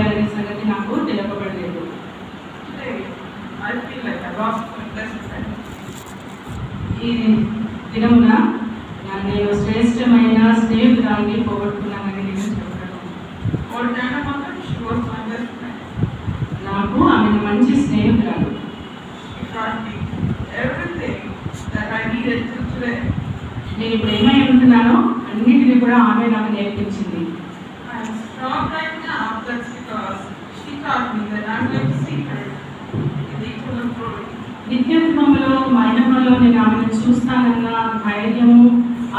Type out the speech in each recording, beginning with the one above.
అయిపోయారనే సంగతి నాకు తెలియపడలేదు. ఈ దినమున నేను శ్రేష్టమైన స్నేహితురాన్ని పోగొట్టుకున్నానని నేను చెప్పాను. నాకు ఆమె మంచి స్నేహితురాలు. నేను ఇప్పుడు ఏమై ఉంటున్నానో అన్నిటినీ కూడా ఆమె నాకు నేర్పించింది. నిత్యత్వంలో మహిమలో నేను ఆమెను చూస్తానన్న ధైర్యము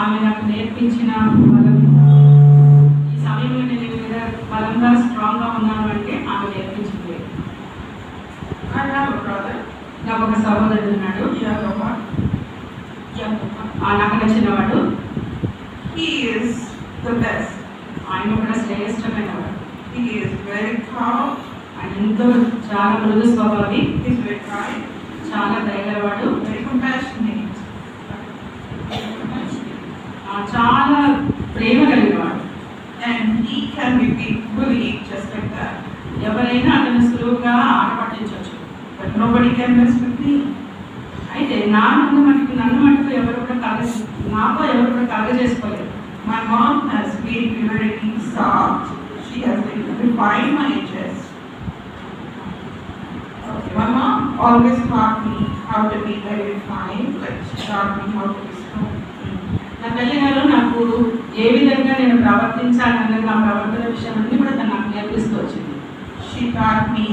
ఆమె నాకు నేర్పించిన బలం. ఈ సమయంలో నేను బలంగా స్ట్రాంగ్గా ఉన్నాను అంటే ఆమె నేర్పించింది. నాకు ఒక సహోదరుడు ఉన్నాడు, నాకు నచ్చినవాడు. ఆయన కూడా శ్రేష్టమైనవాడు. ఆయన ఎంతో చాలా మృదు స్వభావి, చాలా దయగలవాడు, చాలా ప్రేమ కలిగినవాడు. ఎవరైనా అతను సులువుగా ఆటపట్టించవచ్చు. అయితే నన్ను మటుకు ఎవరు కూడా నాతో ఎవరు కూడా కలగజేసుకోలేదు. My mom has been very soft. She has been refined my chest. My mom always taught me how to be very refined. Like she taught me how to be strong. నా తల్లిగారు నాకు ఏ విధంగా నేను ప్రవర్తించాలన్నది నా ప్రవర్తన విషయం అన్ని కూడా తను నాకు నేర్పిస్తూ వచ్చింది. She taught me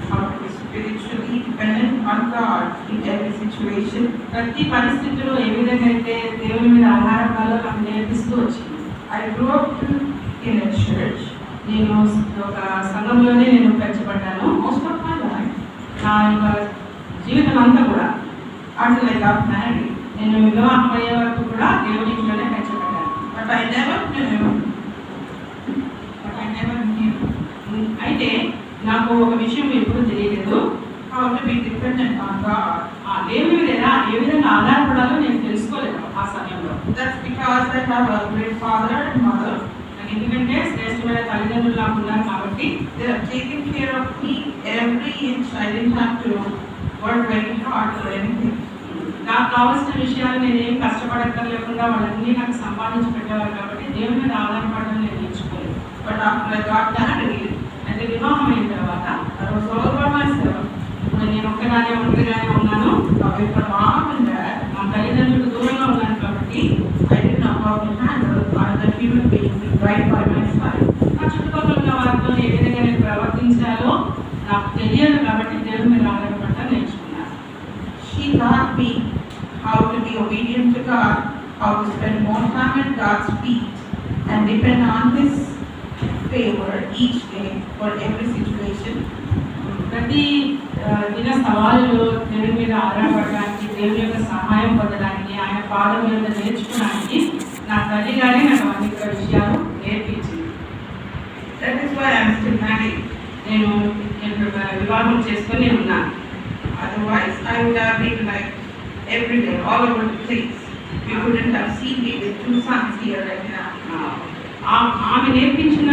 how to be spiritually dependent on God in every situation. ప్రతి పరిస్థితిలో ఏ విధంగా అయితే దేవుని మీద ఆధారపడాలో నాకు నేర్పిస్తూ వచ్చింది. I grew up in a church. నేను ఒక సంఘంలోనే నేను పెంచబడ్డాను. Most of my life. నా యొక్క జీవితం అంతా కూడా Until I got married. నేను వివాహం అయ్యే వరకు కూడా దేవుని ఇంట్లోనే పెంచబడ్డాను. But I never knew. అయితే నాకు ఒక విషయం ఎప్పుడు తెలియలేదు. How to be dependent on God. ఆ దేవుని మీద ఏ విధంగా ఆధారపడాలో నేను తెలుసుకోలేదు ఆ సమయంలో. That's because I have a great father and mother. ఎందుకంటే శ్రేష్టమైన తల్లిదండ్రులు నాకు ఉన్నారు కాబట్టి they have taken care of me every inch. I didn't have to work very hard for anything. నాకు కావాల్సిన విషయాలు నేనేం కష్టపడక్కర్లేకుండా వాళ్ళన్నీ నాకు సంపాదించి పెట్టేవారు కాబట్టి దేవుని మీద ఆధారపడడం నేను నేర్చుకోలేదు. But after I got married, అంటే వివాహం అయిన తర్వాత I was all by myself. ఇప్పుడు నేను ఒంటరిగానే ఉన్నాను. Away from mom and dad. మా తల్లిదండ్రులకు దూరంగా ఉన్నాను కాబట్టి I didn't know how to handle other human beings right by my side. నా చుట్టుపక్కల ఉన్న వారితో ఏ విధంగా నేను ప్రవర్తించాలో నాకు తెలియదు కాబట్టి దేవుని మీద ఆధారపడటం నేర్చుకున్నాను. She taught me how to be obedient to God, how to spend more time at God's feet and depend on His favor each day for every situation. ప్రతి దిన సవాళ్ళు దేవుని మీద ఆధారపడడానికి, దేవుని యొక్క సహాయం పొందడానికి, ఆయన పాదం మీద నేర్చుకోవడానికి నా తల్లిగానే నాకు అనేక విషయాలు నేర్పించింది. That is why I am still married. నేను వివాహం చేసుకొని ఉన్నాను. Otherwise, I would have been like everywhere, all over the place. You wouldn't have seen me with 2 sons here right now. ఆమె నేర్పించిన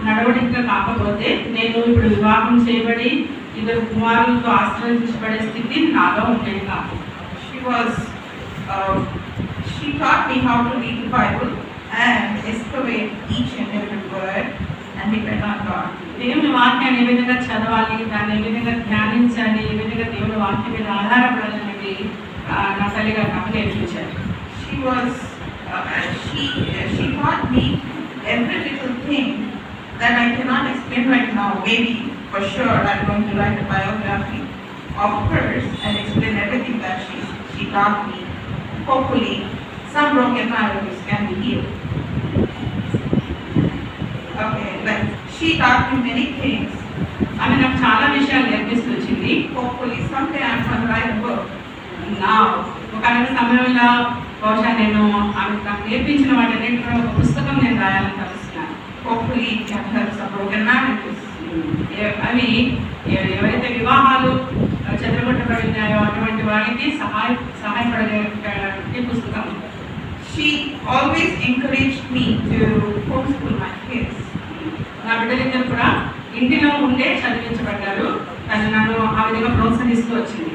నడవడిక కాకపోతే నేను ఇప్పుడు వివాహం చేయబడి 2 కుమారులతో ఆశ్రయించబడే స్థితి నాలో ఉండేది కాదు. She taught me how to read the Bible and excavate each and every word and depend on God. దేవుని వాక్యాన్ని ఏ విధంగా చదవాలి, దాన్ని ఏ విధంగా ధ్యానించాలి, ఏ విధంగా దేవుని వాక్యం మీద ఆధారపడాలనేది నా తల్లిగారు నాకు నేర్పించారు. She taught me every little thing that I cannot explain right now. Maybe for sure I'm going to write a biography of hers and explain everything that she taught me. Hopefully some broken marriages can be healed. Okay, like she taught me many things. ఆమె నాకు చాలా విషయాలు నేర్పిస్తూ వచ్చింది. Hopefully someday I'm going to write a book. ఒక సమయంలో బహుశా నేను ఆమె నాకు నేర్పించిన వాటన్నిటి కూడా ఒక పుస్తకం నేను రాయాలని తలుస్తున్నాను. Hopefully it can help some broken marriages. అవి ఎవరైతే వివాహాలు చెదరగొట్టబడినాయో అటువంటి వారికి సహాయపడే పుస్తకం. She always encouraged me to homeschool my kids. నా బిడ్డలిద్దరు కూడా ఇంటిలో ఉండే చదివించబడ్డారు. తను నన్ను ఆ విధంగా ప్రోత్సహిస్తూ వచ్చింది.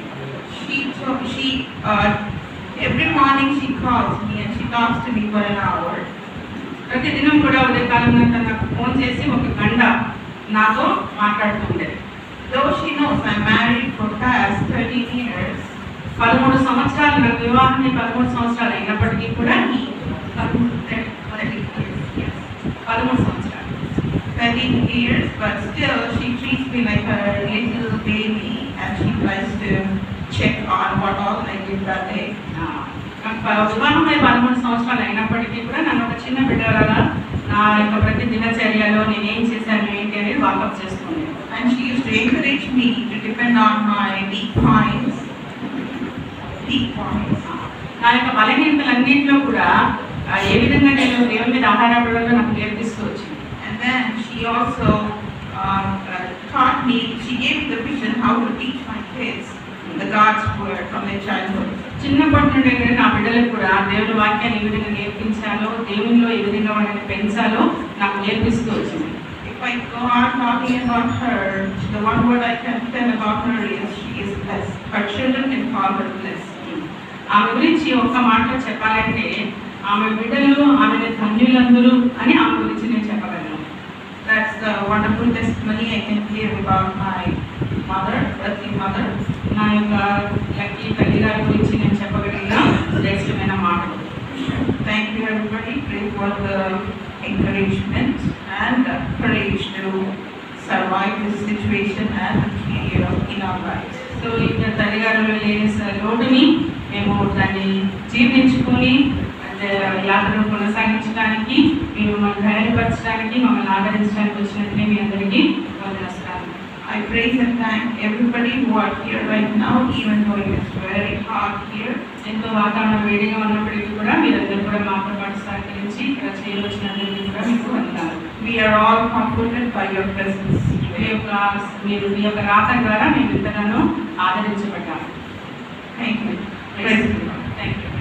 Every morning she calls me and she talks to me for an hour. ప్రతిదినం కూడా ఉదయకాలంలో తను నాకు ఫోన్ చేసి ఒక గంట నాతో మాట్లాడుతూ ఉండేది. Though she knows I'm married for past 13 years, 13 సంవత్సరాలు, నాకు వివాహం 13 సంవత్సరాలు అయినప్పటికీ కూడా 13 సంవత్సరాలు 13 years, but still she treats me like her little baby and she tries to check on what all I did that day. వివాహం 13 సంవత్సరాలు అయినప్పటికీ కూడా నన్ను ఒక చిన్న బిడ్డలాగా నా యొక్క ప్రతి దినచర్యలో నేను ఏం చేశాను ఏంటి అనేది వాకప్ చేస్తుంది. And she used to encourage me to depend on my weak points. నా యొక్క బలహీనతలన్నింటిలో కూడా ఏ విధంగా నేను దేవుని మీద ఆధారపడాలో నాకు నేర్పిస్తూ వచ్చింది. And then she also taught me, she gave me the vision how to teach my kids the God's word from their childhood. చిన్నప్పటి నుండి నా బిడ్డలకు కూడా దేవుని వాక్యాన్ని ఏ విధంగా నేర్పించాలో, దేవునిలో ఏ విధంగా వాళ్ళని పెంచాలో నాకు నేర్పిస్తూ వచ్చింది. If I go on talking about her, the one word I can tell about her is she is blessed. Her children can call her blessed. ఆమె గురించి ఒక్క మాటలో చెప్పాలంటే ఆమె బిడ్డలు ఆమె ధన్యులందరూ అని ఆమె గురించి నేను చెప్పగలను. That's the wonderful testimony I can give about my mother, earthly mother. నా యొక్క లక్కీ తల్లి గారి గురించి నేను చెప్పగలిగిన శ్రేష్టమైన మాటలు. Thank you everybody. Pray for the encouragement and the courage to survive this situation and the period in our lives. So ఇక్కడ తల్లి గారు లేని లోటుని మేము దాన్ని జీర్ణించుకొని యాత్రను కొనసాగించడానికి, మేము మమ్మల్ని ధైర్యపరచడానికి, మమ్మల్ని ఆదరించడానికి వచ్చినట్లే మీ అందరికీ వందనస్తున్నారు. I praise and thank everybody who are here right now, even though it is very hot here. ఎంతో వాతావరణం వేడిగా ఉన్నప్పటికీ కూడా మీరందరూ కూడా మాతో పాటు సహకరించి ఇక్కడ చేయవచ్చినందుకు కూడా మీకు వందనాలు. We are all comforted by your presence. మీరు మీ యొక్క రాత ద్వారా మేము ఎంతగానో ఆదరించబడ్డాము. Thank you. Praise the Lord. Thank you.